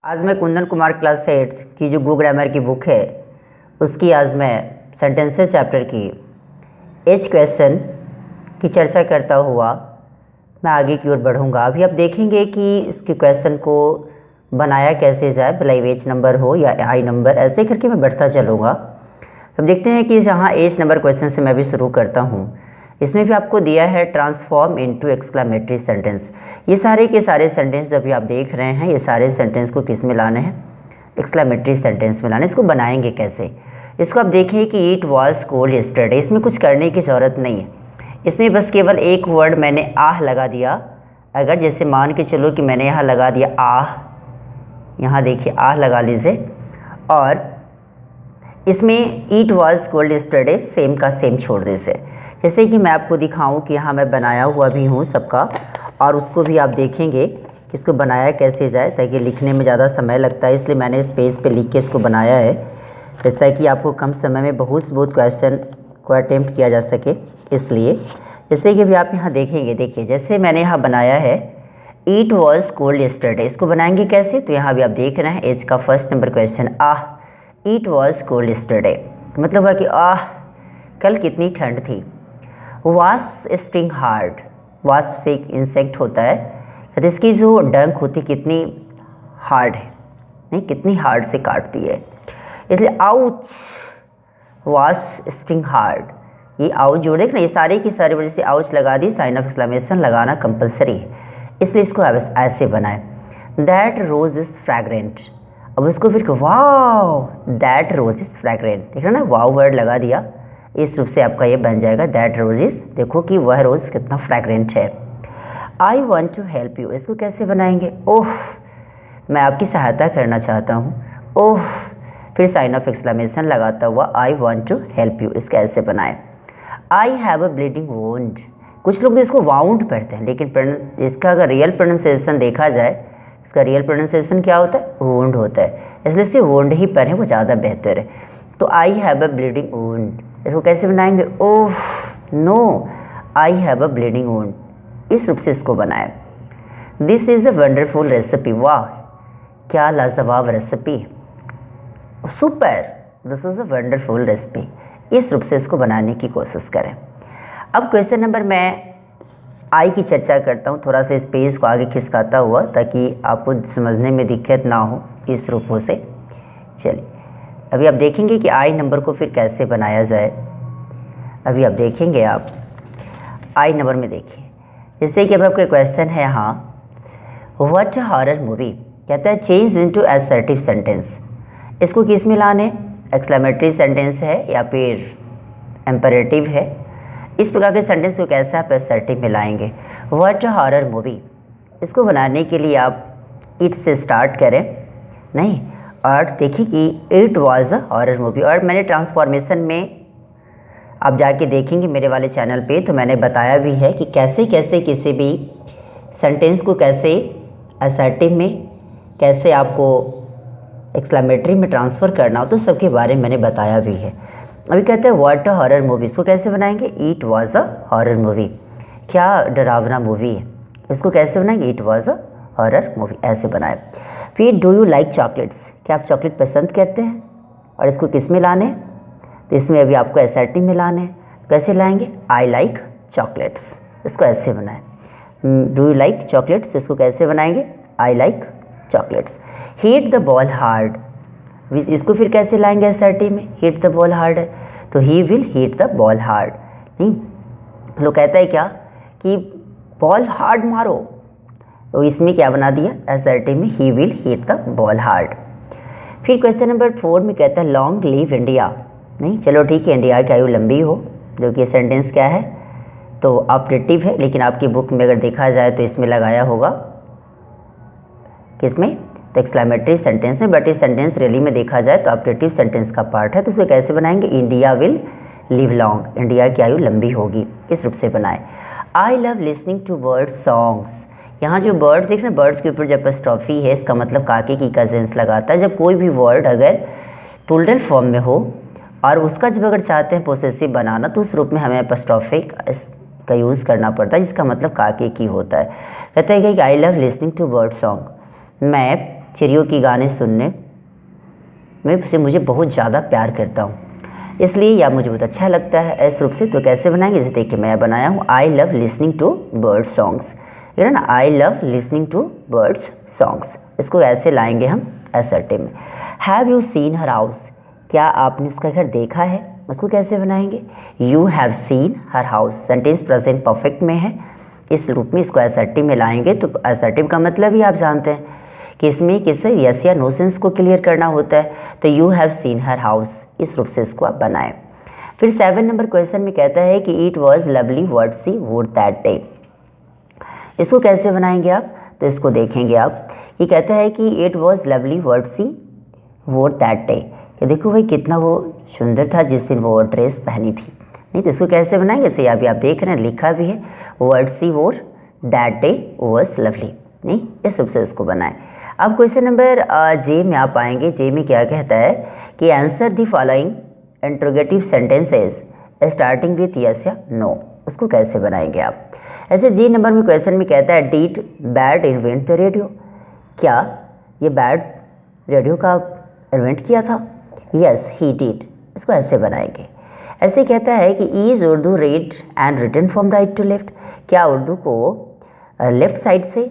आज मैं कुंदन कुमार क्लास 8 की जो गो ग्रामर की बुक है उसकी आज मैं सेंटेंसेस चैप्टर की एच क्वेश्चन की चर्चा करता हुआ मैं आगे की ओर बढ़ूँगा। अभी आप देखेंगे कि इसके क्वेश्चन को बनाया कैसे जाए, भले एच नंबर हो या आई नंबर, ऐसे करके मैं बढ़ता चलूँगा। अब देखते हैं कि जहाँ एच नंबर क्वेश्चन से मैं भी शुरू करता हूँ। इसमें भी आपको दिया है ट्रांसफॉर्म इनटू एक्सक्लेमेटरी सेंटेंस। ये सारे के सारे सेंटेंस जो अभी आप देख रहे हैं, ये सारे सेंटेंस को किस में लाने हैं? एक्सक्लेमेटरी सेंटेंस में लाने। इसको बनाएंगे कैसे? इसको आप देखिए कि इट वॉज कोल्ड यस्टरडे। इसमें कुछ करने की ज़रूरत नहीं है, इसमें बस केवल एक वर्ड मैंने आह लगा दिया। अगर जैसे मान के चलो कि मैंने यहाँ लगा दिया आह, यहाँ देखिए आह लगा लीजिए, और इसमें ईट वॉज कोल्ड यस्टरडे सेम का सेम छोड़ दीजिए। जैसे कि मैं आपको दिखाऊं कि यहाँ मैं बनाया हुआ भी हूँ सबका, और उसको भी आप देखेंगे कि इसको बनाया कैसे जाए, ताकि लिखने में ज़्यादा समय लगता है, इसलिए मैंने इस पेज पे लिख के इसको बनाया है, जैसा कि आपको कम समय में बहुत से बहुत क्वेश्चन को अटेम्प्ट किया जा सके। इसलिए जैसे कि अभी आप यहाँ देखेंगे, देखिए जैसे मैंने यहाँ बनाया है ईट वॉज कोल्ड यस्टरडे। इसको बनाएंगे कैसे? तो यहाँ भी आप देख रहे हैं एज का first number question ah, eat was cold yesterday, मतलब है कि आह कल कितनी ठंड थी। वास्प स्टिंग हार्ड, वास्प से एक इंसेक्ट होता है, तो इसकी जो डंक होती कितनी हार्ड है, नहीं कितनी हार्ड से काटती है, इसलिए आउच, वास्प स्टिंग हार्ड। ये आउच जोड़े ना, ये सारे की सारी वजह से आउच लगा दी, साइन ऑफ एक्सक्लेमेशन लगाना कंपलसरी है, इसलिए इसको ऐसे बनाए। That rose is fragrant. अब उसको फिर wow, that rose is fragrant, देख रहे ना, वाओ वर्ड लगा दिया, इस रूप से आपका ये बन जाएगा दैट रोज इज, देखो कि वह रोज़ कितना फ्रैग्रेंट है। I want to help you, इसको कैसे बनाएंगे? ओह, मैं आपकी सहायता करना चाहता हूँ। ओह, फिर साइन ऑफ एक्सक्लेमेशन लगाता हुआ I want to help you, इसका ऐसे बनाए। I have a bleeding wound, कुछ लोग इसको वाउंड पढ़ते हैं, लेकिन इसका अगर रियल प्रोनाउंसिएशन देखा जाए, इसका रियल प्रोनाउंसिएशन क्या होता है? वुंड होता है, इसलिए इसे वुंड ही पढ़ें, वो ज़्यादा बेहतर है। तो I have a bleeding wound, इसको कैसे बनाएंगे? Oh no, I have a bleeding wound, इस रूप से इसको बनाए। This is a wonderful recipe, वाह क्या लाजवाब recipe, super, this is a wonderful recipe, इस रूप से इसको बनाने की कोशिश करें। अब क्वेश्चन नंबर मैं आई की चर्चा करता हूँ, थोड़ा सा इस पेज को आगे खिसकाता हुआ, ताकि आपको समझने में दिक्कत ना हो इस रूपों से। चलिए अभी आप देखेंगे कि आई नंबर को फिर कैसे बनाया जाए। अभी आप देखेंगे, आप आई नंबर में देखिए, जैसे कि अब आपका क्वेश्चन है यहाँ, व्हाट हॉरर मूवी, कहता है चेंज इनटू असर्टिव सेंटेंस। इसको किस में लाने? एक्सक्लेमेटरी सेंटेंस है या फिर एम्परेटिव है, इस प्रकार के सेंटेंस को कैसे आप असर्टिव में लाएंगे? व्हाट हॉरर मूवी, इसको बनाने के लिए आप इट से स्टार्ट करें, नहीं, और देखिए कि it was a horror movie. और मैंने ट्रांसफॉर्मेशन में आप जाके देखेंगे मेरे वाले चैनल पे, तो मैंने बताया भी है कि कैसे कैसे किसी भी सेंटेंस को कैसे असर्टिव में, कैसे आपको एक्सक्लेमेटरी में ट्रांसफ़र करना हो, तो सबके बारे में मैंने बताया भी है। अभी कहते हैं व्हाट अ हॉरर मूवी, इसको कैसे बनाएंगे? It was a horror movie, क्या डरावना मूवी है, इसको कैसे बनाएंगे? It was a horror movie, ऐसे बनाए। फिर डू यू लाइक चॉकलेट्स, क्या आप चॉकलेट पसंद करते हैं? और इसको किस में लाने? तो इसमें अभी आपको असर्टिव में लाने हैं, कैसे लाएंगे? आई लाइक चॉकलेट्स, इसको ऐसे बनाएं। डू यू लाइक चॉकलेट्स, इसको कैसे बनाएंगे? I like chocolates. Hit the ball hard, इसको फिर कैसे लाएंगे असर्टिव में? हिट द बॉल हार्ड है, तो he will hit the ball hard, नहीं, लोग कहता है क्या कि बॉल हार्ड मारो, तो इसमें क्या बना दिया? असर्टिव में he will hit the ball hard. फिर क्वेश्चन नंबर 4 में कहता है लॉन्ग लिव इंडिया, नहीं, चलो ठीक है, इंडिया की आयु लंबी हो, जो कि सेंटेंस क्या है? तो ऑपरेटिव है, लेकिन आपकी बुक में अगर देखा जाए तो इसमें लगाया होगा किसमें? तो एक्सक्लेमेटरी सेंटेंस में, बट इस सेंटेंस रियली में देखा जाए तो ऑपरेटिव सेंटेंस का पार्ट है। तो इसे कैसे बनाएंगे? India will live long, India की आयु लंबी होगी, इस रूप से बनाए। I love listening to bird songs, यहाँ जो बर्ड देख रहे हैं, बर्ड्स के ऊपर जब एपॉस्ट्रोफी है, इसका मतलब काके की कजेंस लगाता है। जब कोई भी वर्ड अगर प्लूरल फॉर्म में हो और उसका जब अगर चाहते हैं पोसेसिव बनाना, तो उस रूप में हमें एपॉस्ट्रोफी का यूज़ करना पड़ता है, जिसका मतलब काके की होता है। कहते हैं कि I love listening to bird song, मैं चिड़ियों की गाने सुनने में से मुझे बहुत ज़्यादा प्यार करता हूँ, इसलिए यह मुझे बहुत अच्छा लगता है इस रूप से। तो कैसे बनाएंगे, जैसे देखिए मैं बनाया हूँ I love listening to bird songs, है ना, I love listening to birds songs. इसको ऐसे लाएंगे हम असर्टिव में। Have you seen her house, क्या आपने उसका घर देखा है, उसको कैसे बनाएंगे, you have seen her house, sentence present perfect में है, इस रूप में इसको असर्टिव में लाएंगे। तो असर्टिव का मतलब ही आप जानते हैं कि इसमें किसे यस या नो सेंस को क्लियर करना होता है। तो you have seen her house, इस रूप से इसको आप बनाएं। फिर 7 नंबर क्वेश्चन में कहता है कि it was lovely what she वोर दैट डे, इसको कैसे बनाएंगे आप, तो इसको देखेंगे आप। ये कहता है कि it was lovely what she वोर दैट डे, कि देखो भाई कितना वो सुंदर था जिस दिन वो ड्रेस पहनी थी। नहीं तो इसको कैसे बनाएंगे, सही अभी आप देख रहे हैं लिखा भी है, व्हाट शी वोर दैट डे वॉज लवली, नहीं इस रूप से इसको बनाएं। अब क्वेश्चन नंबर जे में आप आएंगे। जे में क्या कहता है कि answer the following interrogative sentences starting with yes या नो, उसको कैसे बनाएंगे आप। ऐसे जी नंबर में क्वेश्चन में कहता है did bad invent the radio, क्या ये बैड रेडियो का इन्वेंट किया था, यस ही डिड, इसको ऐसे बनाएंगे। ऐसे कहता है कि is Urdu read and written from right to left, क्या उर्दू को लेफ्ट साइड से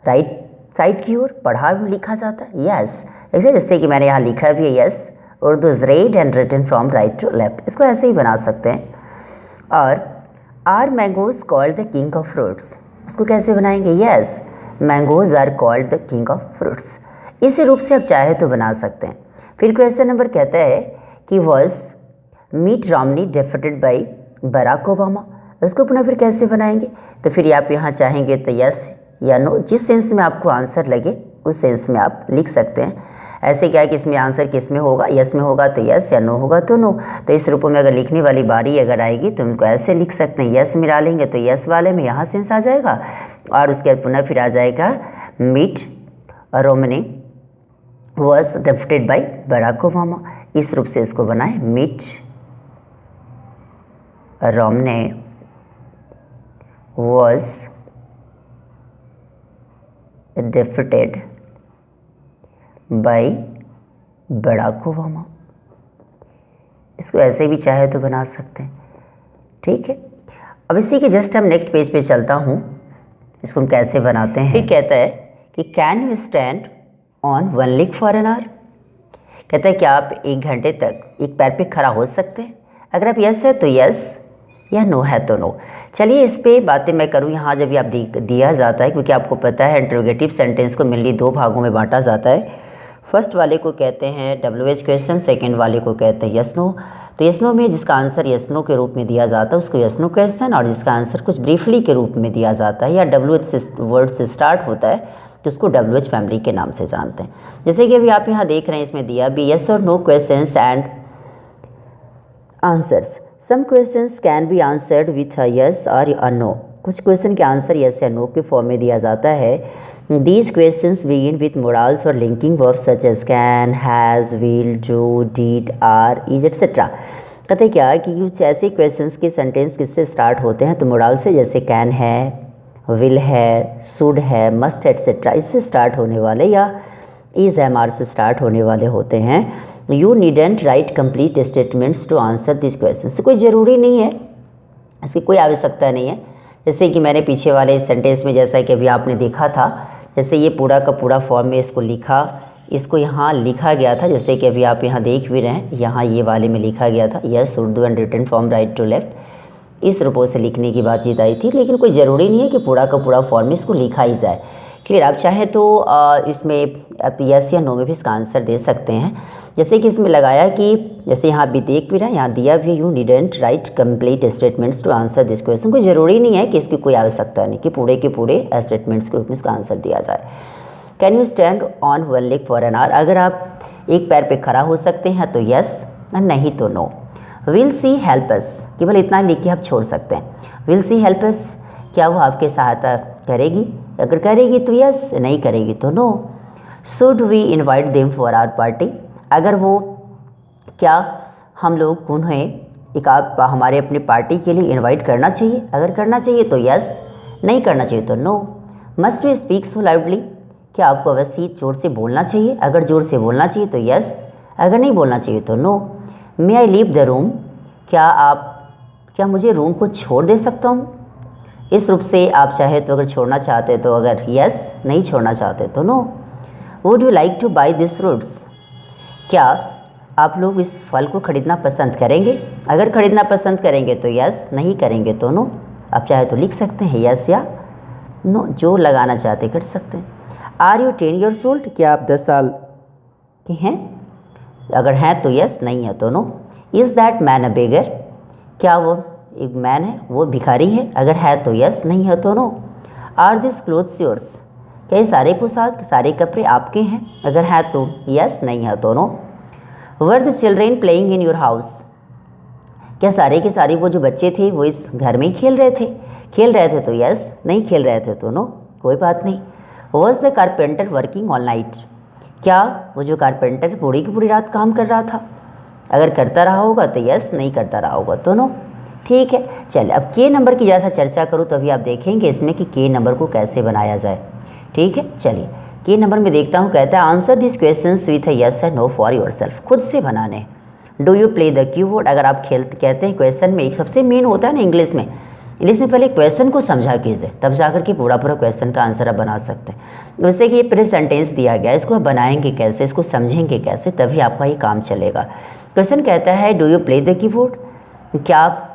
राइट साइड की ओर पढ़ा लिखा जाता है, यस। जैसे कि मैंने यहाँ लिखा भी है, yes Urdu is read and written from right to left, इसको ऐसे ही बना सकते हैं। और are mangoes called the king of fruits, उसको कैसे बनाएंगे, yes mangoes are called the king of fruits, इसी रूप से आप चाहे तो बना सकते हैं। फिर क्वेश्चन नंबर कहता है कि was Mitt Romney defeated by Barack Obama, उसको पुनः फिर कैसे बनाएंगे। तो फिर आप यहाँ चाहेंगे तो यस या नो, जिस सेंस में आपको आंसर लगे उस सेंस में आप लिख सकते हैं। ऐसे क्या है कि इसमें आंसर किस में होगा, यस में होगा तो यस, या नो होगा तो नो। तो इस रूपों में अगर लिखने वाली बारी अगर आएगी तो उनको ऐसे लिख सकते हैं, यस में डालेंगे तो यस वाले में यहाँ सेंस आ जाएगा, और उसके बाद पुनः फिर आ जाएगा Mitt Romney was gifted by Barack Obama, इस रूप से इसको बनाए, Mitt Romney was gifted by Barack Obama, इसको ऐसे भी चाहे तो बना सकते हैं, ठीक है। अब इसी के जस्ट हम नेक्स्ट पेज पे चलता हूँ, इसको हम कैसे बनाते हैं। फिर कहता है कि can you stand on one leg for an hour, कहता है कि आप 1 घंटे तक एक पैर पे खड़ा हो सकते हैं, अगर आप यस है तो यस, या नो है तो नो। चलिए इस पे बातें मैं करूँ यहाँ जब भी आप दिया जाता है, क्योंकि आपको पता है इंट्रोगेटिव सेंटेंस को मेनली 2 भागों में बांटा जाता है। फर्स्ट वाले को कहते हैं WH क्वेश्चन, सेकेंड वाले को कहते हैं यस नो। तो यस नो में जिसका आंसर यस नो के रूप में दिया जाता है उसको यस नो क्वेश्चन, और जिसका आंसर कुछ ब्रीफली के रूप में दिया जाता है या WH वर्ड से स्टार्ट होता है तो उसको WH फैमिली के नाम से जानते हैं। जैसे कि अभी आप यहाँ देख रहे हैं, इसमें दिया भी yes or no questions and answers. Some questions can be answered with a yes or a no, कुछ क्वेश्चन के आंसर यस या नो के फॉर्म में दिया जाता है। These questions begin with modals or linking verbs such as can, has, will, do, did, are, is, etc. कहते क्या कि कुछ ऐसे क्वेश्चंस के सेंटेंस किससे स्टार्ट होते हैं, तो मोडाल से, जैसे कैन है, विल है, शुड है, मस्ट एटसेट्रा, इससे स्टार्ट होने वाले, या इज एम आर से स्टार्ट होने वाले होते हैं। You needn't write complete statements to answer this question, कोई ज़रूरी नहीं है, इसकी कोई आवश्यकता नहीं है। जैसे कि मैंने पीछे वाले सेंटेंस में जैसा कि अभी आपने देखा था, जैसे ये पूरा का पूरा फॉर्म में इसको लिखा, इसको यहाँ लिखा गया था, जैसे कि अभी आप यहाँ देख भी रहे हैं, यहाँ ये वाले में लिखा गया था yes Urdu and written from right to left, इस रूपों से लिखने की बातचीत आई थी। लेकिन कोई ज़रूरी नहीं है कि पूरा का पूरा फॉर्म में इसको लिखा ही जाए। क्लियर, आप चाहें तो इसमें आप यस या नो में भी इसका आंसर दे सकते हैं। जैसे कि इसमें लगाया कि जैसे यहाँ भी देख भी रहे हैं, यहाँ दिया भी you needn't write complete statements to answer this question, कोई ज़रूरी नहीं है कि इसकी कोई आवश्यकता नहीं कि पूरे के पूरे स्टेटमेंट्स के रूप में इसका आंसर दिया जाए। Can you stand on one leg for an hour, अगर आप एक पैर पे खड़ा हो सकते हैं तो यस, नहीं तो no. Will she help us, केवल इतना लिख के आप छोड़ सकते हैं, विल सी हेल्प अस, क्या वो आपकी सहायता करेगी, अगर करेगी तो यस, नहीं करेगी तो no. Should we invite them for our party, अगर वो, क्या हम लोग उन्हें एक आप हमारे अपने पार्टी के लिए इनवाइट करना चाहिए, अगर करना चाहिए तो यस, नहीं करना चाहिए तो no. Must we speak so loudly, क्या आपको वैसे ज़ोर से बोलना चाहिए? अगर ज़ोर से बोलना चाहिए तो यस, अगर नहीं बोलना चाहिए तो no. May I leave the room, क्या मुझे रूम को छोड़ दे सकता हूँ? इस रूप से आप चाहे तो अगर छोड़ना चाहते तो अगर यस, नहीं छोड़ना चाहते तो no. Would you like to buy this fruits, क्या आप लोग इस फल को खरीदना पसंद करेंगे? अगर खरीदना पसंद करेंगे तो यस, नहीं करेंगे तो नो। आप चाहे तो लिख सकते हैं यस या नो, जो लगाना चाहते कर सकते हैं। आर यू 10 years old, क्या आप 10 साल के हैं? अगर हैं तो यस, नहीं है तो no. Is that man a beggar, क्या वो एक मैन है, वो भिखारी है? अगर है तो यस, नहीं है तो no. Are this clothes yours, क्या ये सारे पोशाक, सारे कपड़े आपके हैं? अगर है तो यस, नहीं है तो no. Were the children playing in your house, क्या सारे के सारे वो जो बच्चे थे वो इस घर में ही खेल रहे थे? खेल रहे थे तो यस, नहीं खेल रहे थे तो नो, कोई बात नहीं। Was the carpenter working all night, क्या वो जो कारपेंटर पूरी की पूरी रात काम कर रहा था? अगर करता रहा होगा तो यस, नहीं करता रहा होगा तो नो। ठीक है, चलिए अब के नंबर की ज़्यादा चर्चा करूँ तो अभी आप देखेंगे इसमें कि के नंबर को कैसे बनाया जाए। ठीक है, चलिए के नंबर में देखता हूँ। कहता है answer this questions with yes and no for yourself, खुद से बनाने। Do you play the keyword, अगर आप कहते हैं क्वेश्चन में एक सबसे मेन होता है ना इंग्लिश में पहले क्वेश्चन को समझा कीजिए, तब जाकर के पूरा क्वेश्चन का आंसर आप बना सकते हैं। जैसे कि ये पूरे सेंटेंस दिया गया, इसको आप बनाएंगे कैसे, इसको समझेंगे कैसे, तभी आपका ये काम चलेगा। क्वेश्चन कहता है do you play the keyboard, क्या आप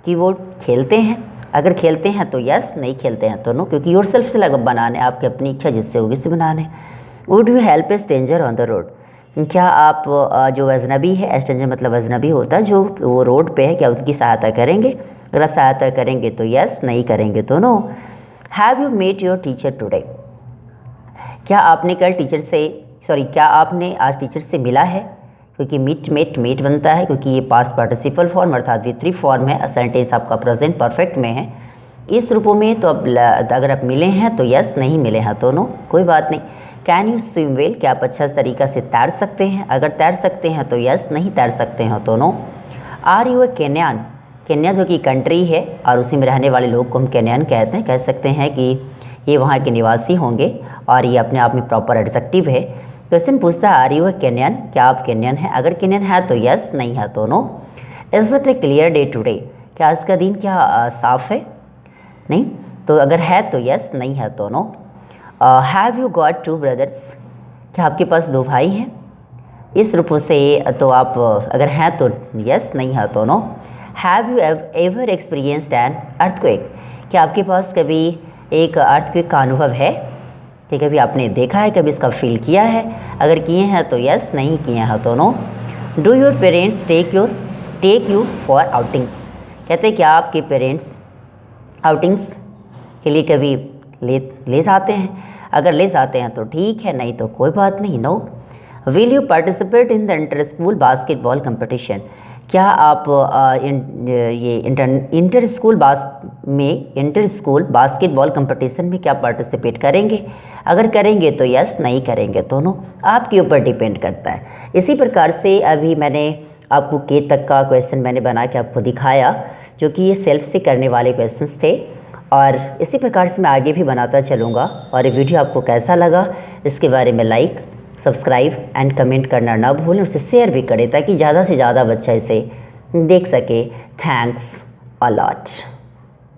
कीबोर्ड खेलते हैं? अगर खेलते हैं तो यस, नहीं खेलते हैं तो नो, क्योंकि योरसेल्फ से लगा बनाने, आपकी अपनी इच्छा जिससे होगी उससे बनाने। Would you help A stranger on the road, क्या आप जो अजनबी है, स्ट्रेंजर मतलब अजनबी होता है जो वो रोड पे है, क्या उनकी सहायता करेंगे? अगर आप सहायता करेंगे तो यस, नहीं करेंगे तो no. Have you met your teacher today, क्या आपने कल टीचर से क्या आपने आज टीचर से मिला है? क्योंकि मेट बनता है, क्योंकि ये पास्ट पार्टिसिपल फॉर्म अर्थात V3 फॉर्म है, सेंटेंस आपका प्रेजेंट परफेक्ट में है। इस रूपों में तो अब अगर आप मिले हैं तो यस, नहीं मिले हैं तो नो, कोई बात नहीं। कैन यू स्विम वेल, क्या आप अच्छा तरीका से तैर सकते हैं? अगर तैर सकते हैं तो यस, नहीं तैर सकते हैं तो no. Are you a Kenyan, Kenya जो कि कंट्री है और उसी में रहने वाले लोग को हम केन्यान कहते हैं, कह सकते हैं कि ये वहाँ के निवासी होंगे और ये अपने आप में प्रॉपर एडजेक्टिव है। क्वेश्चन पूछता है आर यू ए केन्यान, क्या आप केन्यान हैं? अगर केन्यान है तो यस, नहीं है तो no. Is it a clear day today, क्या आज का दिन क्या साफ है? नहीं, तो अगर है तो यस, नहीं है तो no. Have you got 2 brothers, क्या आपके पास 2 भाई हैं? इस रूपों से तो आप अगर हैं तो यस, नहीं है तो no. Have you ever experienced an earthquake, क्या आपके पास कभी एक अर्थक्वेक का अनुभव है? कि कभी आपने देखा है, कभी इसका फील किया है? अगर किए हैं तो यस, नहीं किए हैं तो no. Do your parents take you for outings, कहते हैं क्या आपके पेरेंट्स आउटिंग्स के लिए कभी ले जाते हैं? अगर ले जाते हैं तो ठीक है, नहीं तो कोई बात नहीं, no. Will you participate in the inter school basketball competition, क्या आप इंटर स्कूल बास्केटबॉल कंपटीशन में क्या पार्टिसिपेट करेंगे? अगर करेंगे तो यस, नहीं करेंगे तो नो, आपके ऊपर डिपेंड करता है। इसी प्रकार से अभी मैंने आपको के तक का क्वेश्चन मैंने बना के आपको दिखाया, जो कि ये सेल्फ से करने वाले क्वेश्चंस थे, और इसी प्रकार से मैं आगे भी बनाता चलूँगा। और ये वीडियो आपको कैसा लगा इसके बारे में लाइक, सब्सक्राइब एंड कमेंट करना ना भूलें, उसे शेयर भी करें ताकि ज़्यादा से ज़्यादा बच्चा इसे देख सके। Thanks a lot.